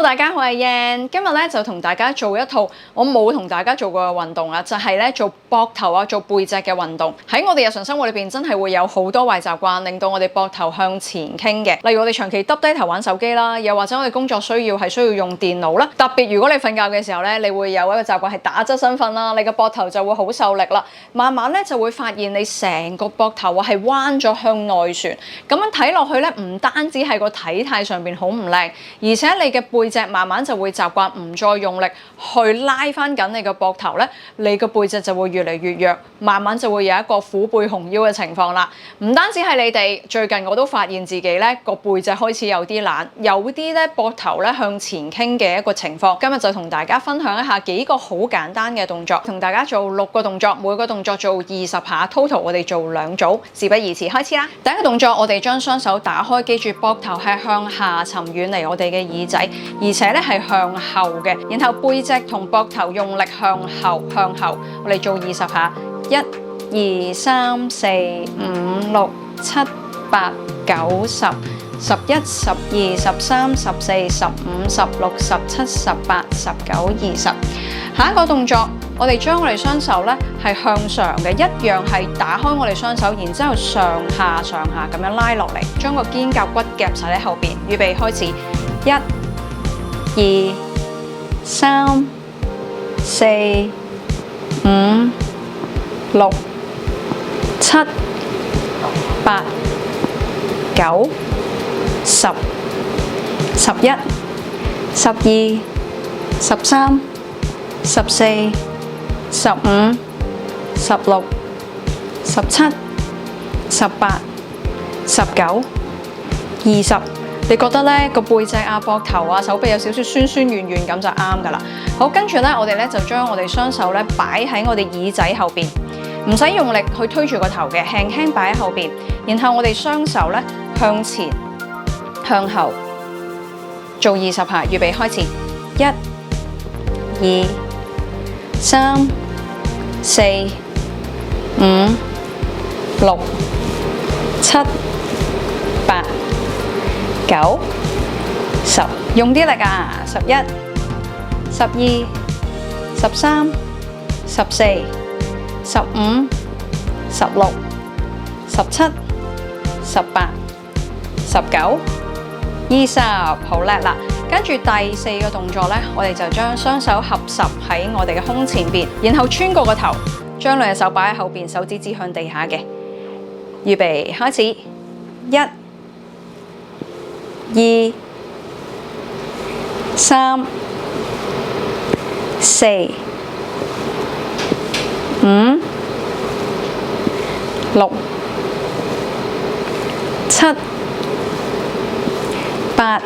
Hello， 大家好，我係 Yan， 今日咧就同大家做一套我冇同大家做過嘅運動啦，就係咧做膊頭啊、做背脊嘅運動。喺我哋日常生活裏邊，真係會有好多壞習慣，令到我哋膊頭向前傾嘅。例如我哋長期耷低頭玩手機啦，又或者我哋工作需要用電腦啦。特別如果你瞓覺嘅時候咧，你會有一個習慣係打側身瞓啦，你個膊頭就會好受力啦。慢慢咧就會發現你成個膊頭啊係彎咗向內旋，咁樣睇落去咧，唔單止係個體態上邊好唔靚，而且你嘅背脊慢慢就會習慣唔再用力去拉翻緊你個膊頭咧，你個背脊就會越嚟越弱，慢慢就會有一個虎背熊腰嘅情況啦。唔單止係你哋，最近我都發現自己咧個背脊開始有啲懶，有啲咧膊頭咧向前傾嘅一個情況。今日就同大家分享一下幾個好簡單嘅動作，同大家做6個動作，每個動作做20下 ，total 我哋做2組。事不宜遲，開始啦！第一個動作，我哋將雙手打開，記住膊頭係向下沉，遠離我哋嘅耳仔，而且咧係向後嘅。然後背脊同膊頭用力向後，我哋做20下，1、2、3、4、5、6、7、8、9、10、11、12、13、14、15、16、17、18、19、20。下一個動作，我哋將我哋雙手咧係向上嘅，一樣係打開我哋雙手，然之後上下咁樣拉落嚟，將個肩胛骨夾晒喺後邊。預備開始，1、2、3、4、5、6、7、8、9、10、11、12、13、14、15、16、17、18、19、20。你覺得咧個背脊啊、膊頭啊、手臂有少少酸酸軟軟咁就啱噶啦。好，跟住咧我哋咧就將我哋雙手咧擺喺我哋耳仔後邊，唔使用力去推住個頭嘅，輕輕擺喺後邊。然後我哋雙手咧向前、向後做20下，預備開始，1、2、3、4、5、6、7、8、9、10，用啲力啊！11、12、13、14、15、16、17、18、19、20，好叻啦！跟住第4個動作咧，我哋就將雙手合十喺我哋嘅胸前邊，然後穿過個頭，將兩隻手擺喺後邊，手指指向地下嘅。預備開始，1、2、3、4、5、6、7、8、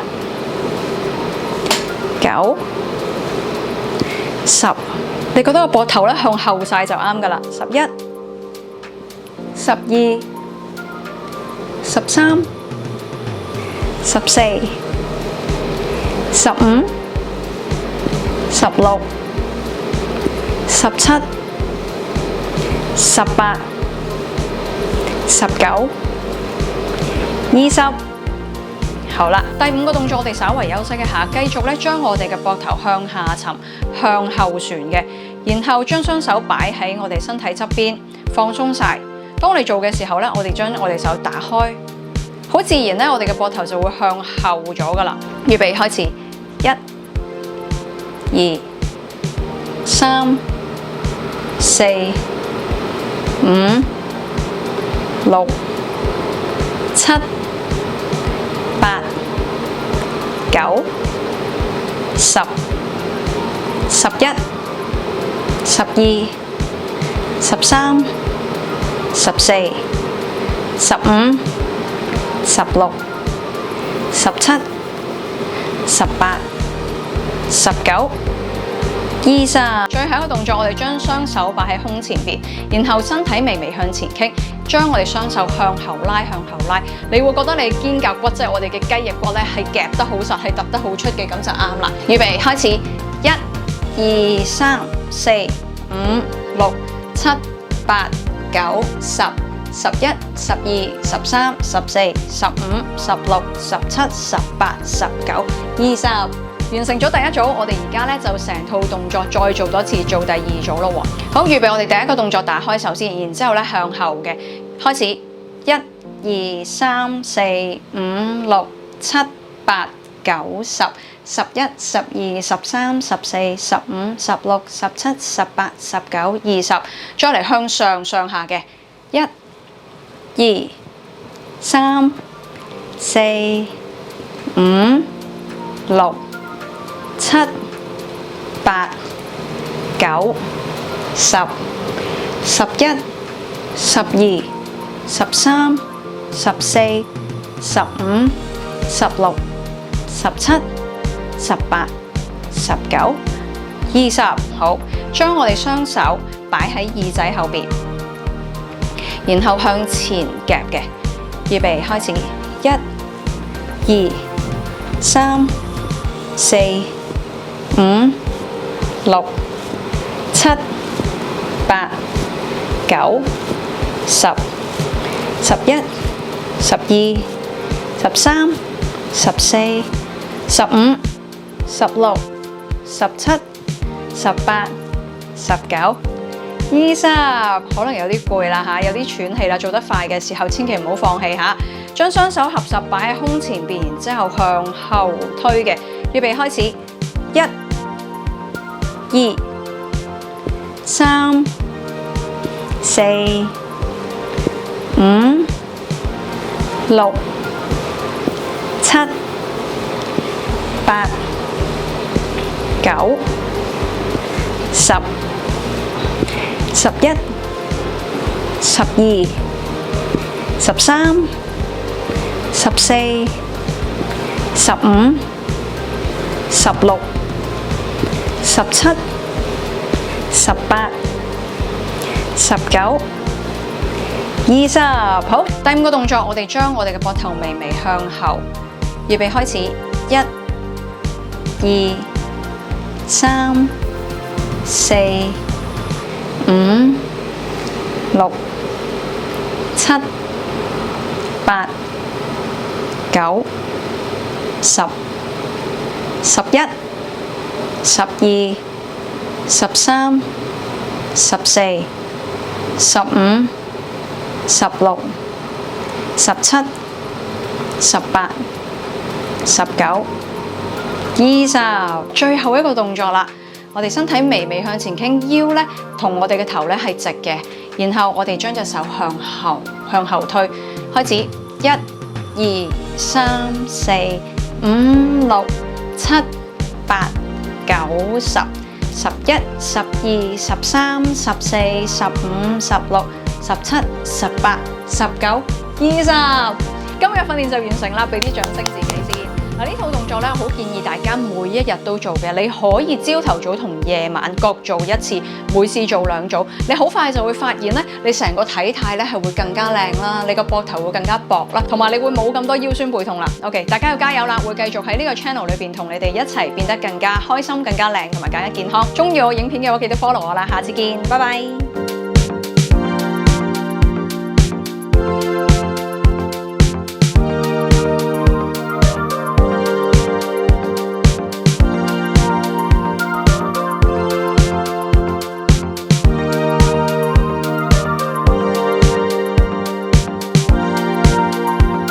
9、10，你覺得個膊頭咧向後晒就啱噶啦。11、12、13、14、15、16、17、18、19、20。好啦，第5個動作我哋稍為休息一下，繼續咧將我哋嘅膊頭向下沉、向後旋嘅，然後將雙手擺喺我哋身體側邊，放鬆晒。當你做嘅時候咧，我哋將我哋手打開，好自然咧，我哋嘅膊頭就會向後咗噶啦。預備開始，1、2、3、4、5、6、7、8、9、10、11、12、13、14、15、16、17、18、19、20。最後一個動作，我哋將雙手擺喺胸前邊，然後身體微微向前傾，將我哋雙手向後拉，你會覺得你肩胛骨即係我哋嘅雞翼骨咧係夾得好實，係突得好出嘅，咁就啱啦。預備開始，1、2、3、4、5、6、7、8、9、10、11、12、13、14、15、16、17、18、19、20。完成咗第一組，我哋而家咧就成套動作再做多次，做第二組咯喎。好，預備我哋第一個動作打開手先，然之後咧向後嘅開始，1、2、3、4、5、6、7、8、9、10、11、12、13、14、15、16、17、18、19、20，再嚟向上上下嘅1、2、3、4、5、6、7、8、9、10、11、12、13、14、15、16、17、18、19、20，好，將我哋雙手擺喺耳仔後邊，然後向前夾嘅，預備開始，1、2、3、4、5、6、7、8、9、10、11、12、13、14、15、16、17、18、19、20，可能有啲攰啦嚇，有啲喘氣啦，做得快嘅時候千祈唔好放棄嚇。將雙手合十擺喺胸前邊，然之後向後推嘅，預備開始，1、2、3、4、5、6、7、8、9、10、11、12、13、14、15、16、17、18、19、20，好，第五個動作，我哋將我哋嘅膊頭微微向後，預備開始，1、2、3、4、5、6、7、8、9、10、11、12、13、14、15、16、17、18、19、20，最後一個動作啦。我哋身體微微向前傾，腰咧同我哋嘅頭咧係直嘅，然後我哋將隻手向後推，開始1、2、3、4、5、6、7、8、9、10、11、12、13、14、15、16、17、18、19、20，今日訓練就完成啦，俾啲掌聲自己先。嗱，呢套動作咧，好建議大家每一日都做嘅。你可以朝頭早同夜晚各做一次，每次做2組，你好快就會發現咧，你成個體態咧係會更加靚啦，你個膊頭會更加薄啦，同埋你會冇咁多腰酸背痛啦。OK， 大家要加油啦！會繼續喺呢個 channel 裏邊同你哋一齊變得更加開心、更加靚同埋更加健康。中意我影片嘅話，記得 follow 我啦，下次見，拜拜。